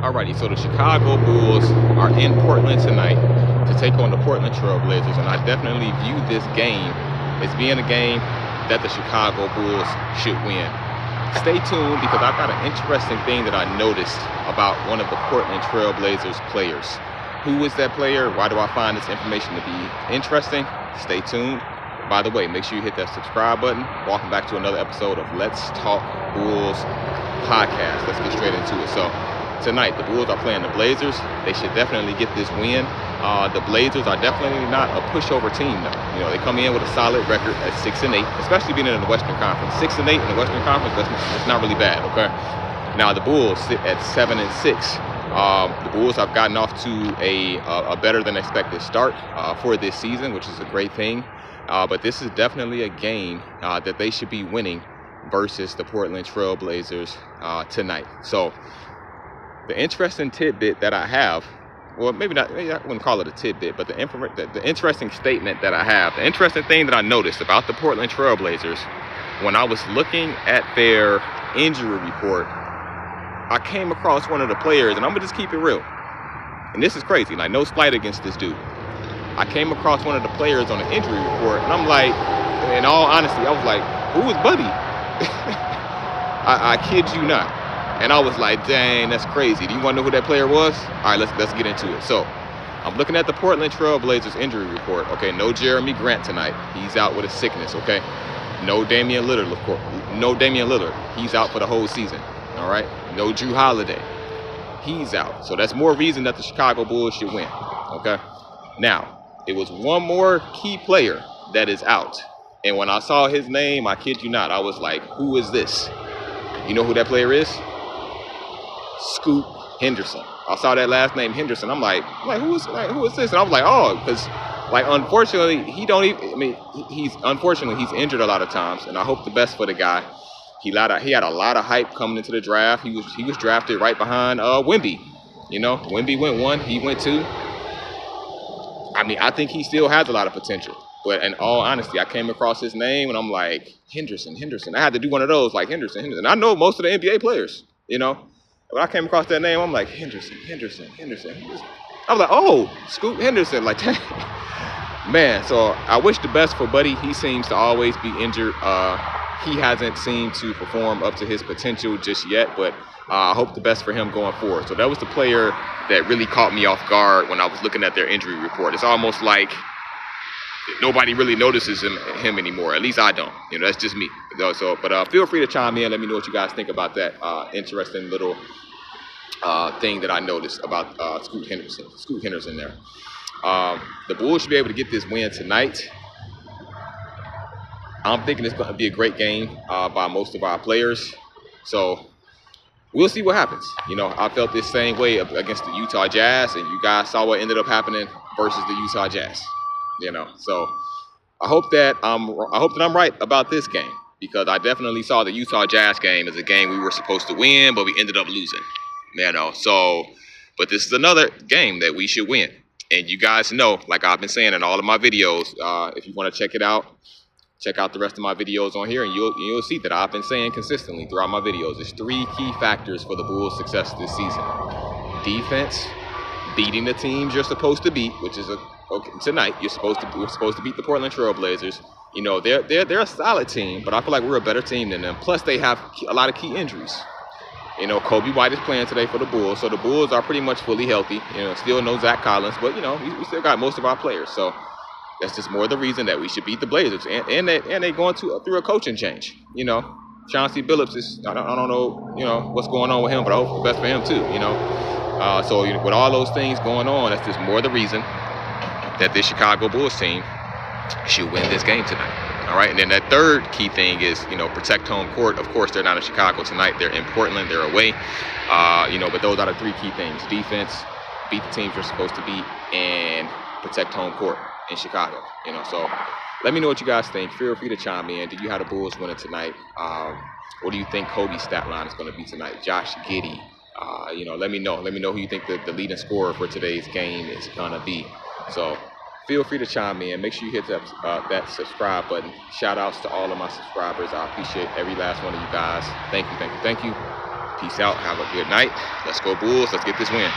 Alrighty, so the Chicago Bulls are in Portland tonight to take on the Portland Trail Blazers, and I definitely view this game as being a game that the Chicago Bulls should win. Stay tuned because I've got an interesting thing that I noticed about one of the Portland Trail Blazers players. Who is that player? Why do I find this information to be interesting? Stay tuned. By the way, make sure you hit that subscribe button. Welcome back to another episode of Let's Talk Bulls podcast. Let's get straight into it. So tonight, the Bulls are playing the Blazers. They should definitely get this win. The Blazers are definitely not a pushover team, though. You know, they come in with a solid record at 6-8, especially being in the Western Conference. 6-8 in the Western Conference, that's not really bad, okay? Now, the Bulls sit at 7-6. The Bulls have gotten off to a better than expected start for this season, which is a great thing. But this is definitely a game that they should be winning versus the Portland Trail Blazers tonight. So the interesting tidbit that I have, well, maybe I wouldn't call it a tidbit, but the interesting statement that I have, the interesting thing that I noticed about the Portland Trail Blazers, when I was looking at their injury report, I came across one of the players, and I'm gonna just keep it real. And this is crazy, like no slight against this dude. I came across one of the players on the injury report, and I'm like, in all honesty, I was like, who is Buddy? I kid you not. And I was like, dang, that's crazy. Do you want to know who that player was? All right, let's get into it. So I'm looking at the Portland Trail Blazers injury report. Okay, no Jeremy Grant tonight. He's out with a sickness, okay? No Damian Lillard, of course. No Damian Lillard. He's out for the whole season, all right? No Jrue Holiday. He's out. So that's more reason that the Chicago Bulls should win, okay? Now, it was one more key player that is out. And when I saw his name, I kid you not, I was like, who is this? You know who that player is? Scoot Henderson. I saw that last name Henderson. I'm like, who is this? And I was like, oh, because unfortunately, he's injured a lot of times, and I hope the best for the guy. He had a lot of hype coming into the draft. He was drafted right behind Wemby. You know, Wemby went 1, he went 2. I think he still has a lot of potential. But in all honesty, I came across his name, and I'm like, Henderson. I had to do one of those, like Henderson. I know most of the NBA players, you know. When I came across that name, I'm like, Henderson. I was like, oh, Scoot Henderson. Like, man, so I wish the best for Buddy. He seems to always be injured. He hasn't seemed to perform up to his potential just yet, but I hope the best for him going forward. So that was the player that really caught me off guard when I was looking at their injury report. It's almost like nobody really notices him anymore. At least I don't. You know, that's just me. So, but feel free to chime in. Let me know what you guys think about that interesting little thing that I noticed about Scoot Henderson there. The Bulls should be able to get this win tonight. I'm thinking it's going to be a great game by most of our players. So we'll see what happens. You know, I felt this same way against the Utah Jazz, and you guys saw what ended up happening versus the Utah Jazz. You know, so I hope that I'm right about this game, because I definitely saw the Utah Jazz game as a game we were supposed to win, but we ended up losing. You know, so but this is another game that we should win. And you guys know, like I've been saying in all of my videos, if you want to check it out, check out the rest of my videos on here, and you'll see that I've been saying consistently throughout my videos, there's 3 key factors for the Bulls' success this season. Defense, beating the teams you're supposed to beat, which is tonight we're supposed to beat the Portland Trail Blazers. You know, they're a solid team, but I feel like we're a better team than them. Plus, they have a lot of key injuries. You know, Kobe White is playing today for the Bulls, so the Bulls are pretty much fully healthy. You know, still no Zach Collins, but you know, we still got most of our players. So that's just more the reason that we should beat the Blazers, and they going through a coaching change. You know, Chauncey Billups is I don't know, you know, what's going on with him, but I hope the best for him too. You know, so with all those things going on, that's just more the reason that this Chicago Bulls team should win this game tonight. All right, and then that third key thing is, you know, protect home court. Of course, they're not in Chicago tonight. They're in Portland. They're away. You know, but those are the 3 key things: defense, beat the teams you're supposed to beat, and protect home court in Chicago. You know, so let me know what you guys think. Feel free to chime in. Do you have the Bulls winning tonight? What do you think Kobe's stat line is going to be tonight? Josh Giddey. You know, let me know. Let me know who you think the leading scorer for today's game is going to be. So feel free to chime in. Make sure you hit that subscribe button. Shout outs to all of my subscribers. I appreciate every last one of you guys. Thank you. Peace out. Have a good night. Let's go Bulls. Let's get this win.